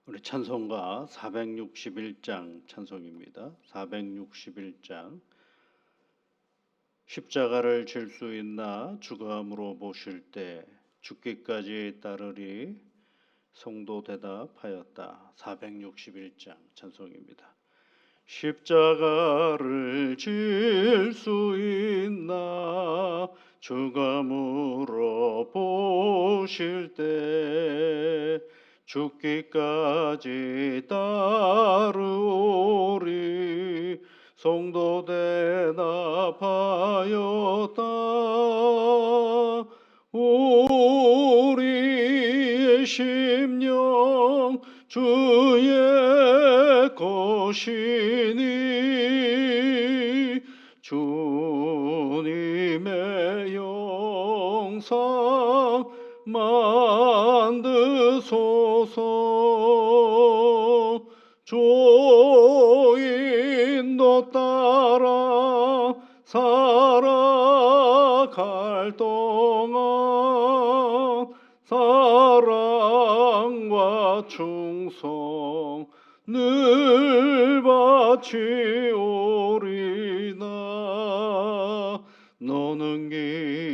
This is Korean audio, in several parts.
우리 찬송가 461장 찬송입니다. 461장. 십자가를 질 수 있나 주가 물어보실 때 죽기까지 따르리 성도 대답하였다. 461장 찬송입니다. 십자가를 질 수 있나 주가 물어보실 때 죽기까지 따르오리 성도 대답하였다. 우리의 심령 주의 것이니 주님의 영상 만드소서. 주인도 따라 살아갈 동안 사랑과 충성 늘 바치오리나. 너는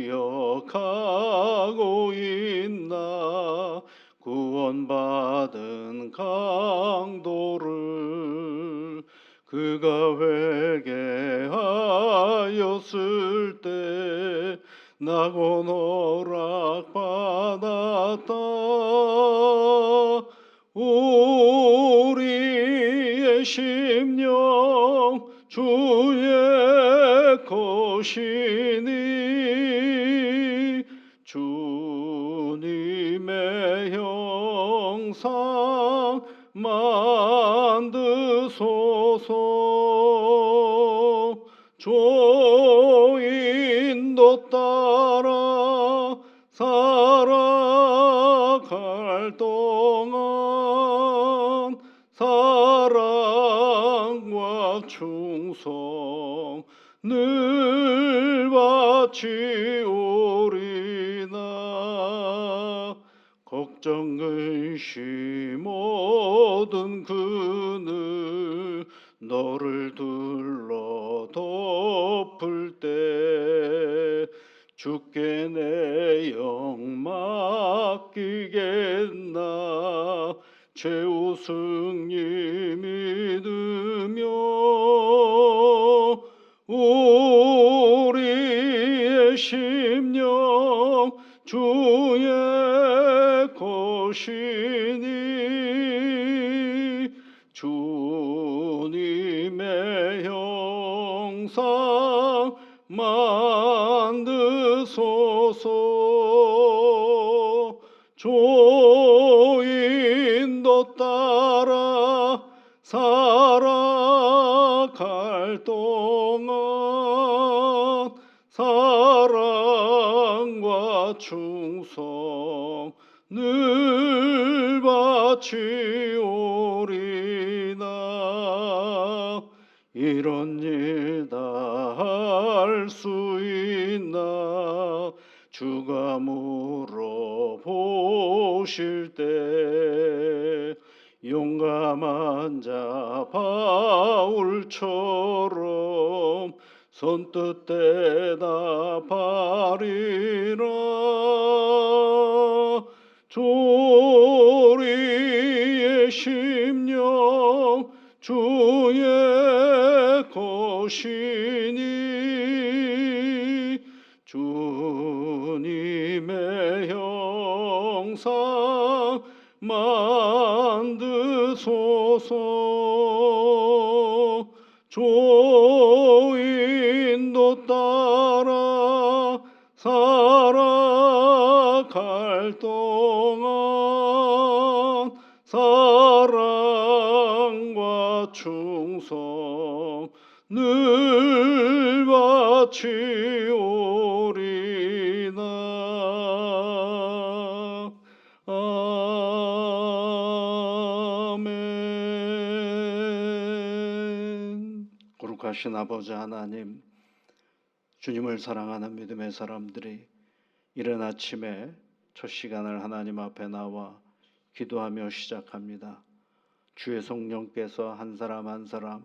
기억하고 있나 구원받은 강도를. 그가 회개하였을 때 낙원 허락받았다. 우리의 심령 주의 것이니 주님의 형상 만드소서. 주인도 따라 살아갈 동안 사랑과 충성 늘 바치오리나. 걱정 근심 모든 그늘 너를 둘러 덮을 때 주께 내 영 맡기겠나. 최후 승리 믿으며 우리의 심령 주의 것이니 주님의 형상 만드소서. 주인도 따라 살아갈 동안 사랑과 충성 늘 바치오리나. 이런 일 다 할 수 있나 주가 물어보실 때 용감한 자 바울처럼 선뜻 대답하리라. 우리의 심령 주의 것이니 주님의 형상 만드소서. 주인도 따라 살아갈 동안 사랑과 충성 늘 바치오리나. 아멘. 거룩하신 아버지 하나님, 주님을 사랑하는 믿음의 사람들이 이른 아침에 첫 시간을 하나님 앞에 나와 기도하며 시작합니다. 주의 성령께서 한 사람 한 사람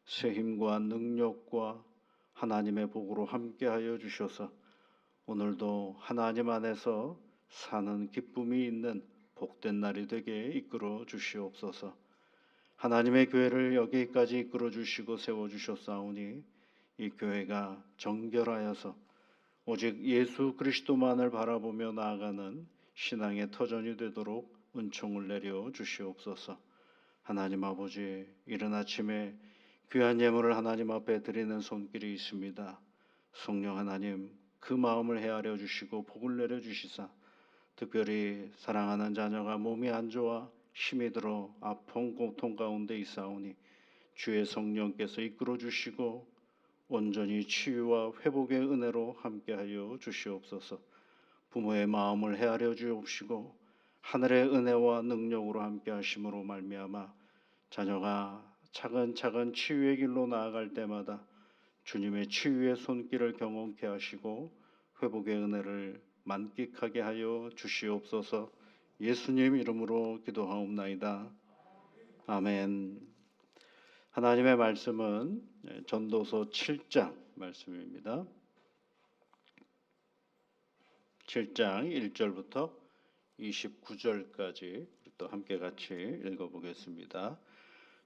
새 힘과 능력과 하나님의 복으로 함께하여 주셔서 오늘도 하나님 안에서 사는 기쁨이 있는 복된 날이 되게 이끌어 주시옵소서. 하나님의 교회를 여기까지 이끌어 주시고 세워 주셨사오니 이 교회가 정결하여서 오직 예수 그리스도만을 바라보며 나아가는 신앙의 터전이 되도록 은총을 내려 주시옵소서. 하나님 아버지, 이른 아침에 귀한 예물을 하나님 앞에 드리는 손길이 있습니다. 성령 하나님, 그 마음을 헤아려 주시고 복을 내려 주시사 특별히 사랑하는 자녀가 몸이 안 좋아 힘이 들어 아픈 고통 가운데 있사오니 주의 성령께서 이끌어 주시고 온전히 치유와 회복의 은혜로 함께하여 주시옵소서. 부모의 마음을 헤아려 주옵시고 하늘의 은혜와 능력으로 함께하심으로 말미암아 자녀가 차근차근 치유의 길로 나아갈 때마다 주님의 치유의 손길을 경험케 하시고 회복의 은혜를 만끽하게 하여 주시옵소서. 예수님 이름으로 기도하옵나이다. 아멘. 하나님의 말씀은 전도서 7장 말씀입니다. 7장 1절부터 29절까지 또 함께 같이 읽어보겠습니다.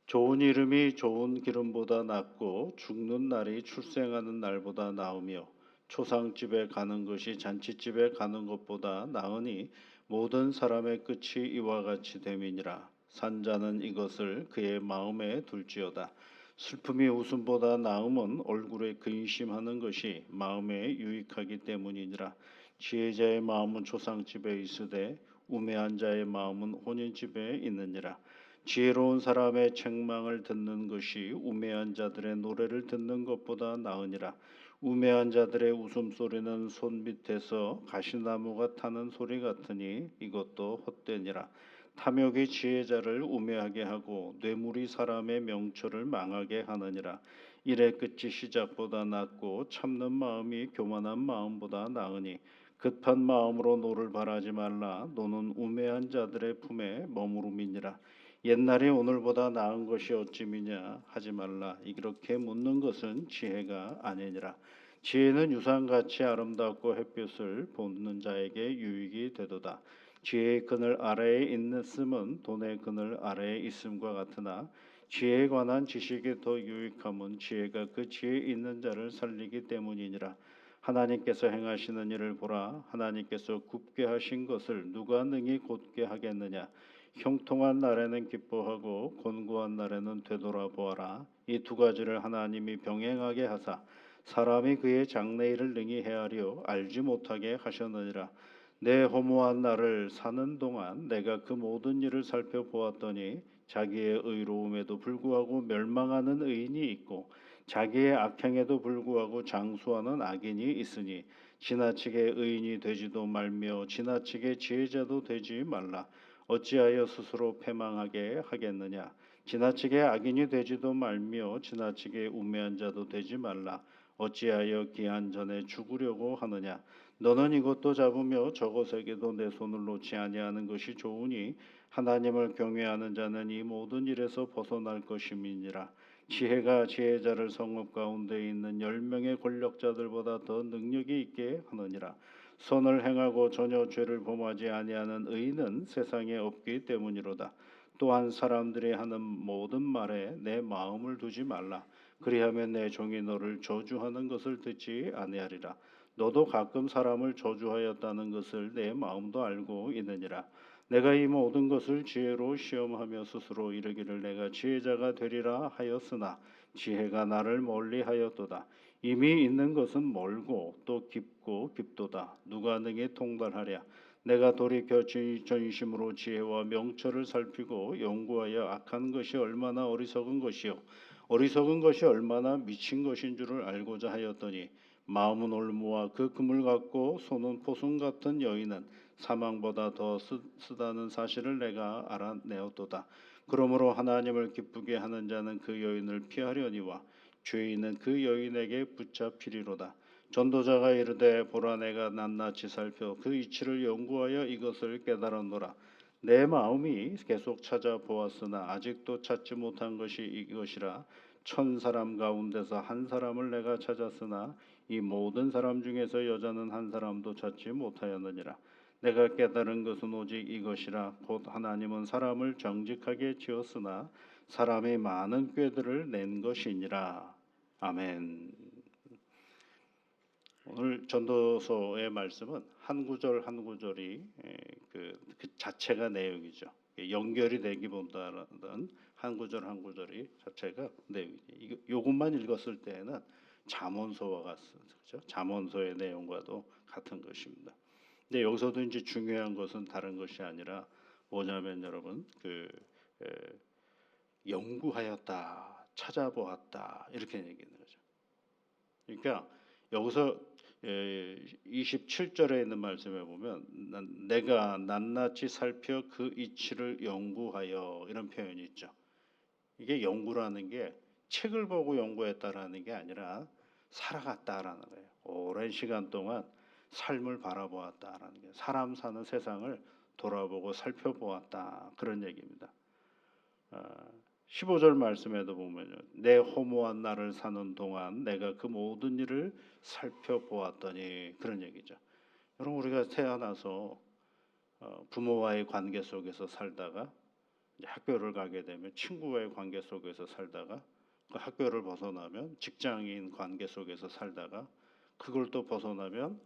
좋은 이름이 좋은 기름보다 낫고 죽는 날이 출생하는 날보다 나으며 초상집에 가는 것이 잔치집에 가는 것보다 나으니 모든 사람의 끝이 이와 같이 됨이니라. 산자는 이것을 그의 마음에 둘지어다. 슬픔이 웃음보다 나음은 얼굴에 근심하는 것이 마음에 유익하기 때문이니라. 지혜자의 마음은 초상집에 있으되 우매한 자의 마음은 혼인집에 있느니라. 지혜로운 사람의 책망을 듣는 것이 우매한 자들의 노래를 듣는 것보다 나으니라. 우매한 자들의 웃음소리는 손 밑에서 가시나무가 타는 소리 같으니 이것도 헛되니라. 탐욕이 지혜자를 우매하게 하고 뇌물이 사람의 명철을 망하게 하느니라. 일의 끝이 시작보다 낫고 참는 마음이 교만한 마음보다 나으니 급한 마음으로 노를 바라지 말라. 노는 우매한 자들의 품에 머무름이니라. 옛날이 오늘보다 나은 것이 어찌미냐 하지 말라. 이렇게 묻는 것은 지혜가 아니니라. 지혜는 유산같이 아름답고 햇빛을 보는 자에게 유익이 되도다. 지혜의 그늘 아래에 있음은 돈의 그늘 아래에 있음과 같으나 지혜에 관한 지식이 더 유익함은 지혜가 그 지혜에 있는 자를 살리기 때문이니라. 하나님께서 행하시는 일을 보라. 하나님께서 굽게 하신 것을 누가 능히 곧게 하겠느냐. 형통한 날에는 기뻐하고 곤고한 날에는 되돌아보아라. 이 두 가지를 하나님이 병행하게 하사 사람이 그의 장래일을 능히 헤아려 알지 못하게 하셨느니라. 내 허무한 날을 사는 동안 내가 그 모든 일을 살펴보았더니 자기의 의로움에도 불구하고 멸망하는 의인이 있고 자기의 악행에도 불구하고 장수하는 악인이 있으니 지나치게 의인이 되지도 말며 지나치게 지혜자도 되지 말라. 어찌하여 스스로 패망하게 하겠느냐. 지나치게 악인이 되지도 말며 지나치게 우매한 자도 되지 말라. 어찌하여 기한 전에 죽으려고 하느냐. 너는 이것도 잡으며 저것에게도 내 손을 놓지 아니하는 것이 좋으니 하나님을 경외하는 자는 이 모든 일에서 벗어날 것임이니라. 지혜가 지혜자를 성읍 가운데 있는 10명의 권력자들보다 더 능력이 있게 하느니라. 선을 행하고 전혀 죄를 범하지 아니하는 의인은 세상에 없기 때문이로다. 또한 사람들이 하는 모든 말에 내 마음을 두지 말라. 그리하면 내 종이 너를 저주하는 것을 듣지 아니하리라. 너도 가끔 사람을 저주하였다는 것을 내 마음도 알고 있느니라. 내가 이 모든 것을 지혜로 시험하며 스스로 이르기를 내가 지혜자가 되리라 하였으나 지혜가 나를 멀리하였도다. 이미 있는 것은 멀고 또 깊고 깊도다. 누가 능히 통달하랴. 내가 돌이켜 전심으로 지혜와 명철을 살피고 연구하여 악한 것이 얼마나 어리석은 것이요 어리석은 것이 얼마나 미친 것인 줄을 알고자 하였더니 마음은 올무와 그 금을 갖고 손은 포순 같은 여인은 사망보다 더 쓰다는 사실을 내가 알아내었도다. 그러므로 하나님을 기쁘게 하는 자는 그 여인을 피하려니와 죄인은 그 여인에게 붙잡히리로다. 전도자가 이르되 보라 내가 낱낱이 살펴 그 이치를 연구하여 이것을 깨달았노라. 내 마음이 계속 찾아보았으나 아직도 찾지 못한 것이 이것이라. 천 사람 가운데서 한 사람을 내가 찾았으나 이 모든 사람 중에서 여자는 한 사람도 찾지 못하였느니라. 내가 깨달은 것은 오직 이것이라. 곧 하나님은 사람을 정직하게 지었으나 사람이 많은 꾀들을 낸 것이니라. 아멘. 오늘 전도서의 말씀은 한 구절 한 구절이 그 자체가 내용이죠. 연결이 되기보다는 한 구절 한 구절이 자체가 내용이죠. 이것만 읽었을 때에는 잠언서와 같죠. 잠언서의 내용과도 같은 것입니다. 근데 여기서도 이제 중요한 것은 다른 것이 아니라 뭐냐면 여러분 에, 연구하였다, 찾아보았다 이렇게 얘기하는 거죠. 그러니까 여기서 27절에 있는 말씀에 보면 내가 낱낱이 살펴 그 이치를 연구하여 이런 표현이 있죠. 이게 연구라는 게 책을 보고 연구했다라는 게 아니라 살아갔다라는 거예요. 오랜 시간 동안 삶을 바라보았다라는 게 사람 사는 세상을 돌아보고 살펴보았다 그런 얘기입니다. 15절 말씀에도 보면요. 내 허무한 날을 사는 동안 내가 그 모든 일을 살펴보았더니 그런 얘기죠. 여러분 우리가 태어나서 부모와의 관계 속에서 살다가 이제 학교를 가게 되면 친구와의 관계 속에서 살다가 그 학교를 벗어나면 직장인 관계 속에서 살다가 그걸 또 벗어나면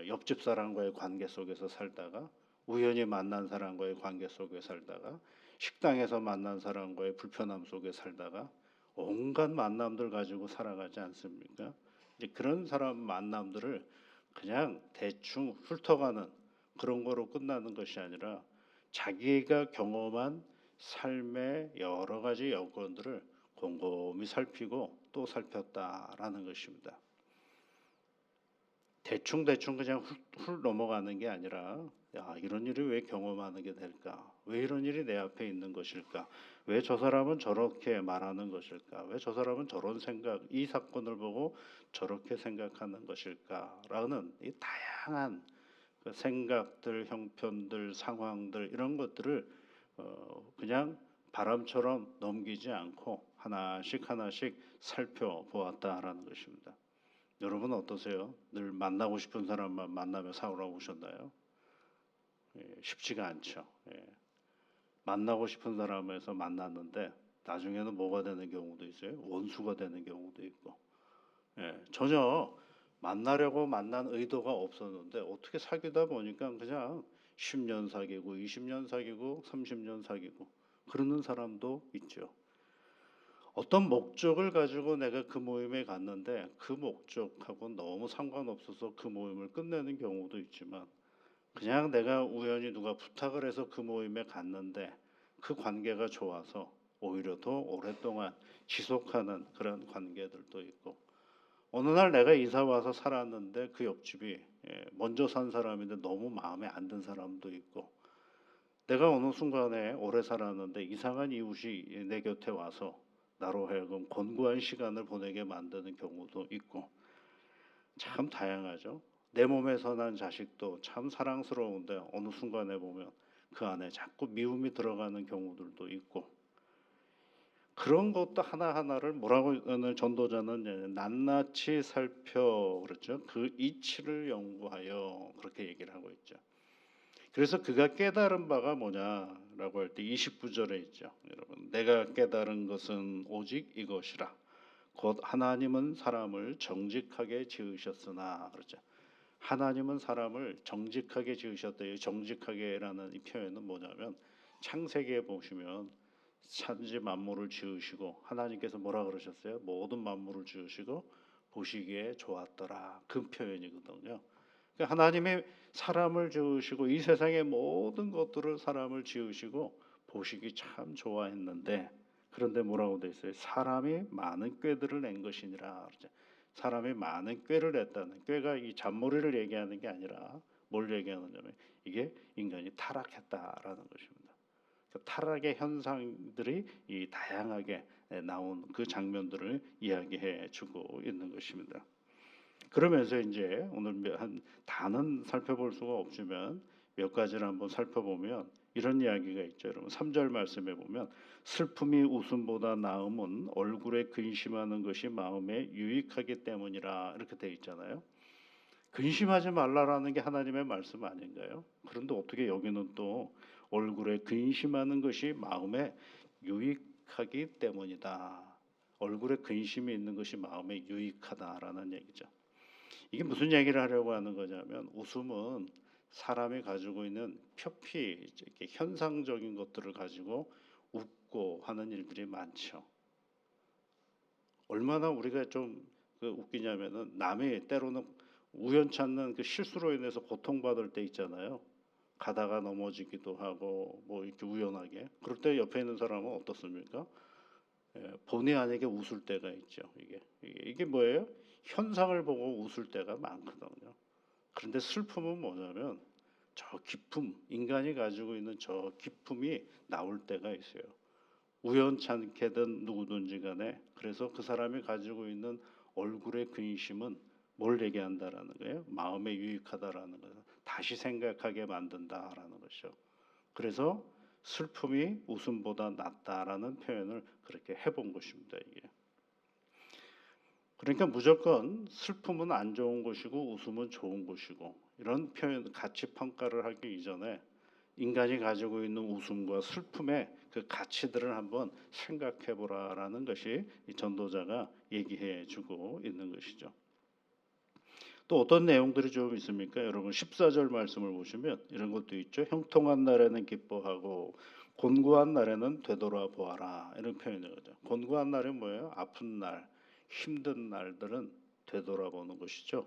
옆집 사람과의 관계 속에서 살다가 우연히 만난 사람과의 관계 속에 살다가 식당에서 만난 사람과의 불편함 속에 살다가 온갖 만남들 가지고 살아가지 않습니까? 이제 그런 사람 만남들을 그냥 대충 훑어가는 그런 거로 끝나는 것이 아니라 자기가 경험한 삶의 여러 가지 여건들을 곰곰이 살피고 또 살폈다라는 것입니다. 대충 그냥 훌 넘어가는 게 아니라 야, 이런 일이 왜 경험하는 게 될까? 왜 이런 일이 내 앞에 있는 것일까? 왜 저 사람은 저렇게 말하는 것일까? 왜 저 사람은 저런 생각, 이 사건을 보고 저렇게 생각하는 것일까?라는 이 다양한 그 생각들, 형편들, 상황들 이런 것들을 그냥 바람처럼 넘기지 않고 하나씩 살펴보았다라는 것입니다. 여러분 어떠세요? 늘 만나고 싶은 사람만 만나며 살아오셨나요? 쉽지가 않죠. 만나고 싶은 사람에서 만났는데 나중에는 뭐가 되는 경우도 있어요. 원수가 되는 경우도 있고. 전혀 만나려고 만난 의도가 없었는데 어떻게 사귀다 보니까 그냥 10년 사귀고 20년 사귀고 30년 사귀고 그러는 사람도 있죠. 어떤 목적을 가지고 내가 그 모임에 갔는데 그 목적하고 너무 상관없어서 그 모임을 끝내는 경우도 있지만 그냥 내가 우연히 누가 부탁을 해서 그 모임에 갔는데 그 관계가 좋아서 오히려 더 오랫동안 지속하는 그런 관계들도 있고 어느 날 내가 이사 와서 살았는데 그 옆집이 먼저 산 사람인데 너무 마음에 안 든 사람도 있고 내가 어느 순간에 오래 살았는데 이상한 이웃이 내 곁에 와서 나로 하여금 곤고한 시간을 보내게 만드는 경우도 있고 참 다양하죠. 내 몸에서 난 자식도 참 사랑스러운데 어느 순간에 보면 그 안에 자꾸 미움이 들어가는 경우들도 있고 그런 것도 하나하나를 뭐라고 오늘 전도자는 낱낱이 살펴 그렇죠. 그 이치를 연구하여 그렇게 얘기를 하고 있죠. 그래서 그가 깨달은 바가 뭐냐라고 할 때 29절에 있죠. 여러분 내가 깨달은 것은 오직 이것이라. 곧 하나님은 사람을 정직하게 지으셨으나 그렇죠. 하나님은 사람을 정직하게 지으셨다. 이 정직하게라는 이 표현은 뭐냐면 창세기에 보시면 천지 만물을 지으시고 하나님께서 뭐라 그러셨어요? 모든 만물을 지으시고 보시기에 좋았더라. 그 표현이거든요. 그러니까 하나님이 사람을 지으시고 이 세상의 모든 것들을 사람을 지으시고 보시기 참 좋아했는데 그런데 뭐라고 돼 있어요? 사람이 많은 꾀들을 낸 것이니라. 사람이 많은 꾀를 냈다는 꾀가 이 잔머리를 얘기하는 게 아니라 뭘 얘기하느냐면 이게 인간이 타락했다라는 것입니다. 타락의 현상들이 이 다양하게 나온 그 장면들을 이야기해주고 있는 것입니다. 그러면서 이제 오늘 한 다는 살펴볼 수가 없지만 몇 가지를 한번 살펴보면 이런 이야기가 있죠. 여러분 3절 말씀에 보면 슬픔이 웃음보다 나음은 얼굴에 근심하는 것이 마음에 유익하기 때문이라 이렇게 돼 있잖아요. 근심하지 말라라는 게 하나님의 말씀 아닌가요? 그런데 어떻게 여기는 또 얼굴에 근심하는 것이 마음에 유익하기 때문이다. 얼굴에 근심이 있는 것이 마음에 유익하다라는 얘기죠. 이게 무슨 얘기를 하려고 하는 거냐면 웃음은 사람이 가지고 있는 표피, 이렇게 현상적인 것들을 가지고 웃고 하는 일들이 많죠. 얼마나 우리가 좀 웃기냐면은 남이 때로는 우연치 않는 그 실수로 인해서 고통받을 때 있잖아요. 가다가 넘어지기도 하고 뭐 이렇게 우연하게 그럴 때 옆에 있는 사람은 어떻습니까? 본의 아니게 웃을 때가 있죠. 이게 뭐예요? 현상을 보고 웃을 때가 많거든요. 그런데 슬픔은 뭐냐면 저 기쁨, 인간이 가지고 있는 저 기쁨이 나올 때가 있어요. 우연찮게든 누구든지 간에. 그래서 그 사람이 가지고 있는 얼굴의 근심은 뭘 얘기한다라는 거예요? 마음에 유익하다라는 거예요. 다시 생각하게 만든다라는 것이죠. 그래서 슬픔이 웃음보다 낫다라는 표현을 그렇게 해본 것입니다. 이게. 그러니까 무조건 슬픔은 안 좋은 것이고 웃음은 좋은 것이고 이런 표현 가치 평가를 하기 이전에 인간이 가지고 있는 웃음과 슬픔의 그 가치들을 한번 생각해 보라라는 것이 이 전도자가 얘기해 주고 있는 것이죠. 또 어떤 내용들이 좀 있습니까? 여러분 14절 말씀을 보시면 이런 것도 있죠. 형통한 날에는 기뻐하고 곤고한 날에는 되돌아보아라 이런 표현이거든요. 곤고한 날은 뭐예요? 아픈 날, 힘든 날들은 되돌아보는 것이죠.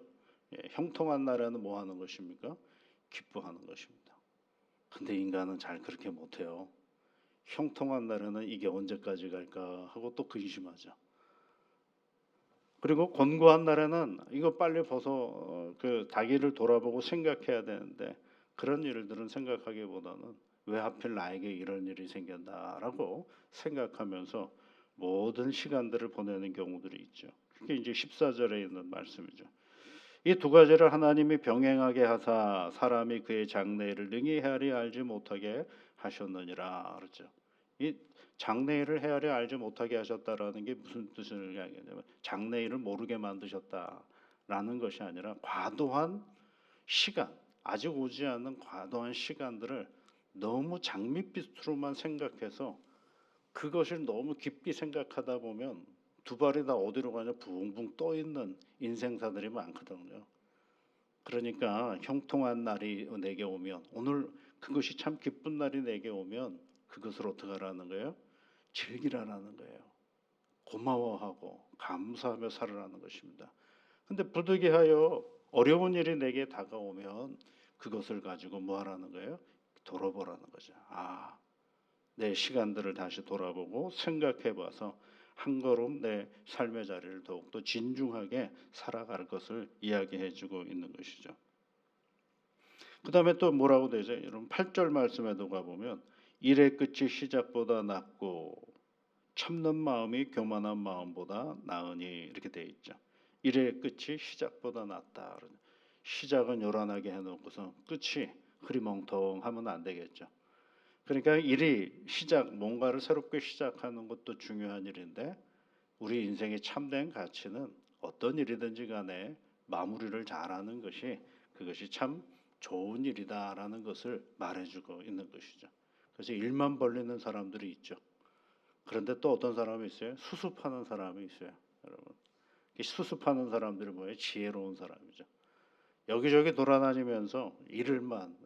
형통한 날에는 뭐 하는 것입니까? 기뻐하는 것입니다. 근데 인간은 잘 그렇게 못해요. 형통한 날에는 이게 언제까지 갈까 하고 또 근심하죠. 그리고 곤고한 날에는 이거 빨리 벗어 그 자기를 돌아보고 생각해야 되는데 그런 일들은 생각하기보다는 왜 하필 나에게 이런 일이 생겼나라고 생각하면서 모든 시간들을 보내는 경우들이 있죠. 그게 이제 14절에 있는 말씀이죠. 이 두 가지를 하나님이 병행하게 하사 사람이 그의 장래일을 능히 헤아리 알지 못하게 하셨느니라 그렇죠. 이 장래일을 헤아리 알지 못하게 하셨다라는 게 무슨 뜻을 이야기하냐면 장래일을 모르게 만드셨다라는 것이 아니라 과도한 시간, 아직 오지 않은 과도한 시간들을 너무 장밋빛으로만 생각해서 그것을 너무 깊이 생각하다 보면 두 발이 다 어디로 가냐 붕붕 떠 있는 인생사들이 많거든요. 그러니까 형통한 날이 내게 오면 오늘 그것이 참 기쁜 날이 내게 오면 그것을 어떻게 하라는 거예요? 즐기라는 거예요. 고마워하고 감사하며 살으라는 것입니다. 근데 부득이하여 어려운 일이 내게 다가오면 그것을 가지고 뭐 하라는 거예요? 돌아보라는 거죠. 내 시간들을 다시 돌아보고 생각해 봐서 한 걸음 내 삶의 자리를 더욱더 진중하게 살아갈 것을 이야기해 주고 있는 것이죠. 그 다음에 또 뭐라고 되죠? 여러분 8절 말씀에도 가보면 일의 끝이 시작보다 낫고 참는 마음이 교만한 마음보다 나으니 이렇게 되어 있죠. 일의 끝이 시작보다 낫다. 시작은 요란하게 해놓고서 끝이 흐리멍텅하면 안 되겠죠. 그러니까 일이 뭔가를 새롭게 시작하는 것도 중요한 일인데 우리 인생의 참된 가치는 어떤 일이든지 간에 마무리를 잘하는 것이 그것이 참 좋은 일이다라는 것을 말해주고 있는 것이죠. 그래서 일만 벌리는 사람들이 있죠. 그런데 또 어떤 사람이 있어요? 수습하는 사람이 있어요. 여러분, 수습하는 사람들이 뭐예요? 지혜로운 사람이죠. 여기저기 돌아다니면서 일을만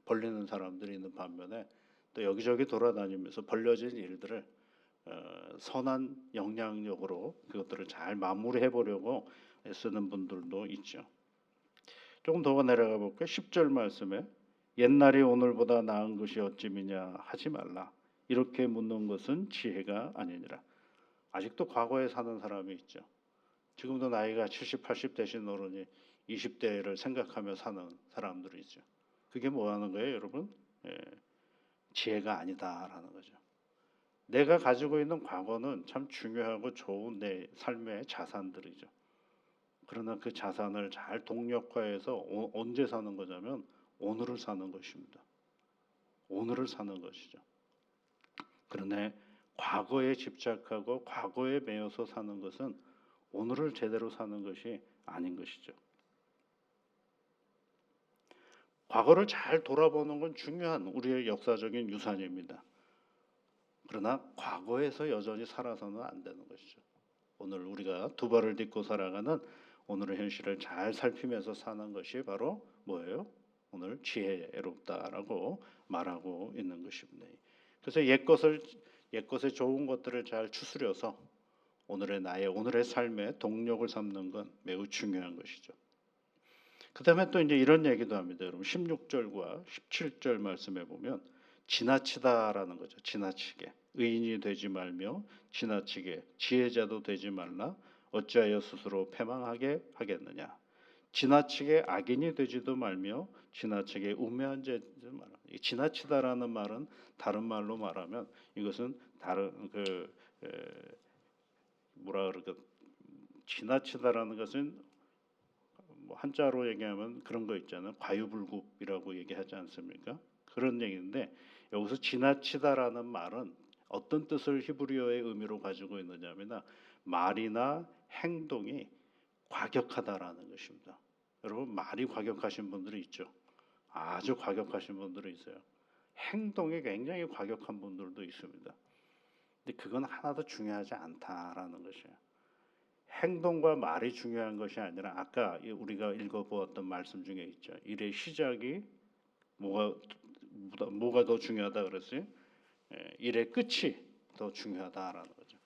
벌리는 사람들이 있는 반면에 또 여기저기 돌아다니면서 벌려진 일들을 선한 영향력으로 그것들을 잘 마무리해 보려고 애쓰는 분들도 있죠. 조금 더 내려가 볼게요. 10절 말씀에 옛날이 오늘보다 나은 것이 어찌미냐 하지 말라. 이렇게 묻는 것은 지혜가 아니니라. 아직도 과거에 사는 사람이 있죠. 지금도 나이가 70, 80 되신 어른이 20대를 생각하며 사는 사람들이 있죠. 그게 뭐 하는 거예요, 여러분? 지혜가 아니다라는 거죠. 내가 가지고 있는 과거는 참 중요하고 좋은 내 삶의 자산들이죠. 그러나 그 자산을 잘 동력화해서 언제 사는 거냐면 오늘을 사는 것입니다. 오늘을 사는 것이죠. 그러나 과거에 집착하고 과거에 매여서 사는 것은 오늘을 제대로 사는 것이 아닌 것이죠. 과거를 잘 돌아보는 건 중요한 우리의 역사적인 유산입니다. 그러나 과거에서 여전히 살아서는 안 되는 것이죠. 오늘 우리가 두 발을 딛고 살아가는 오늘의 현실을 잘 살피면서 사는 것이 바로 뭐예요? 오늘 지혜롭다라고 말하고 있는 것입니다. 그래서 옛것의 좋은 것들을 잘 추스려서 오늘의 삶의 동력을 삼는 건 매우 중요한 것이죠. 그다음에 또 이제 이런 얘기도 합니다. 여러분 16절과 17절 말씀해 보면 지나치다라는 거죠. 지나치게 의인이 되지 말며 지나치게 지혜자도 되지 말라. 어찌하여 스스로 패망하게 하겠느냐. 지나치게 악인이 되지도 말며 지나치게 우매한 죄도 말라. 이 지나치다라는 말은 다른 말로 말하면 이것은 다른 뭐라 그럴까, 지나치다라는 것은 뭐 한자로 얘기하면 그런 거 있잖아요. 과유불급이라고 얘기하지 않습니까? 그런 얘기인데 여기서 지나치다라는 말은 어떤 뜻을 히브리어의 의미로 가지고 있느냐면 말이나 행동이 과격하다라는 것입니다. 여러분 말이 과격하신 분들이 있죠. 아주 과격하신 분들이 있어요. 행동이 굉장히 과격한 분들도 있습니다. 근데 그건 하나도 중요하지 않다라는 것이에요. 행동과 말이 중요한 것이 아니라 아까 우리가 읽어보았던 말씀 중에 있죠. 일의 시작이 뭐가 더 중요하다 그랬어요? 일의 끝이 더 중요하다라는 거죠.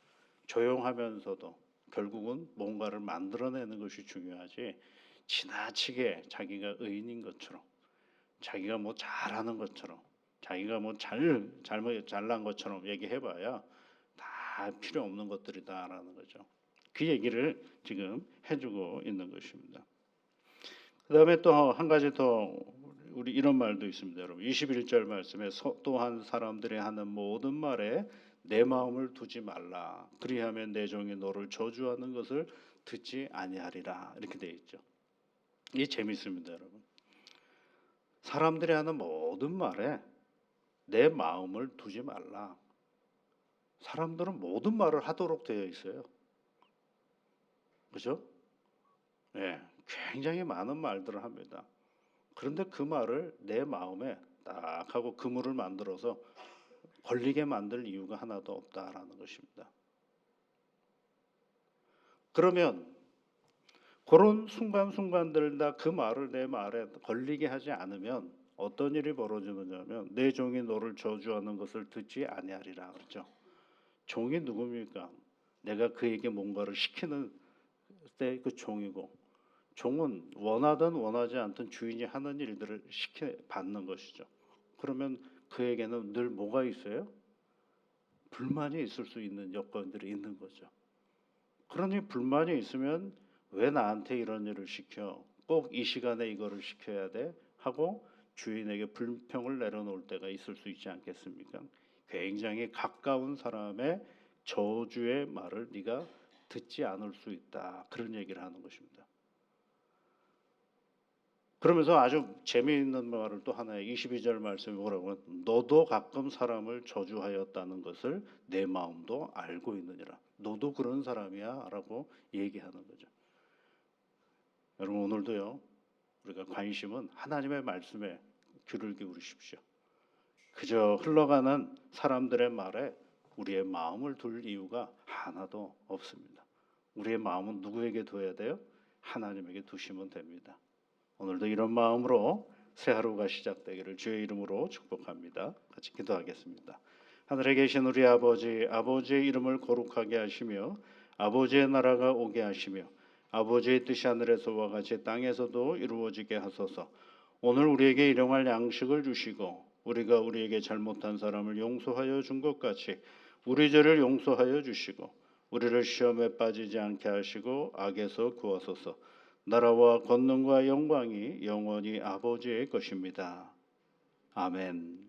조용하면서도 결국은 뭔가를 만들어내는 것이 중요하지 지나치게 자기가 의인인 것처럼 자기가 뭐 잘하는 것처럼 자기가 뭐 잘난 것처럼 얘기해봐야 다 필요 없는 것들이다라는 거죠. 그 얘기를 지금 해주고 있는 것입니다. 그 다음에 또 한 가지 더 우리 이런 말도 있습니다. 여러분 21절 말씀에 또한 사람들이 하는 모든 말에 내 마음을 두지 말라. 그리하면 내 종이 너를 저주하는 것을 듣지 아니하리라. 이렇게 되어 있죠. 이게 재밌습니다. 여러분. 사람들이 하는 모든 말에 내 마음을 두지 말라. 사람들은 모든 말을 하도록 되어 있어요. 그죠? 네, 굉장히 많은 말들을 합니다. 그런데 그 말을 내 마음에 딱 하고 그물을 만들어서 걸리게 만들 이유가 하나도 없다라는 것입니다. 그러면 그런 순간순간들 다 그 말을 내 말에 걸리게 하지 않으면 어떤 일이 벌어지느냐면 내 종이 너를 저주하는 것을 듣지 아니하리라 그러죠. 종이 누굽니까? 내가 그에게 뭔가를 시키는 때 그 종이고 종은 원하든 원하지 않든 주인이 하는 일들을 받는 것이죠. 그러면 그에게는 늘 뭐가 있어요? 불만이 있을 수 있는 여건들이 있는 거죠. 그러니 불만이 있으면 왜 나한테 이런 일을 시켜? 꼭 이 시간에 이거를 시켜야 돼? 하고 주인에게 불평을 내려놓을 때가 있을 수 있지 않겠습니까? 굉장히 가까운 사람의 저주의 말을 네가 듣지 않을 수 있다. 그런 얘기를 하는 것입니다. 그러면서 아주 재미있는 말을 또 하나 22절 말씀에 뭐라고 하면 너도 가끔 사람을 저주하였다는 것을 내 마음도 알고 있느니라. 너도 그런 사람이야 라고 얘기하는 거죠. 여러분 오늘도요 우리가 관심은 하나님의 말씀에 귀를 기울이십시오. 그저 흘러가는 사람들의 말에 우리의 마음을 둘 이유가 하나도 없습니다. 우리의 마음은 누구에게 둬야 돼요? 하나님에게 두시면 됩니다. 오늘도 이런 마음으로 새 하루가 시작되기를 주의 이름으로 축복합니다. 같이 기도하겠습니다. 하늘에 계신 우리 아버지, 아버지의 이름을 거룩하게 하시며 아버지의 나라가 오게 하시며 아버지의 뜻이 하늘에서와 같이 땅에서도 이루어지게 하소서. 오늘 우리에게 일용할 양식을 주시고 우리가 우리에게 잘못한 사람을 용서하여 준 것 같이 우리 죄를 용서하여 주시고 우리를 시험에 빠지지 않게 하시고 악에서 구하소서. 나라와 권능과 영광이 영원히 아버지의 것입니다. 아멘.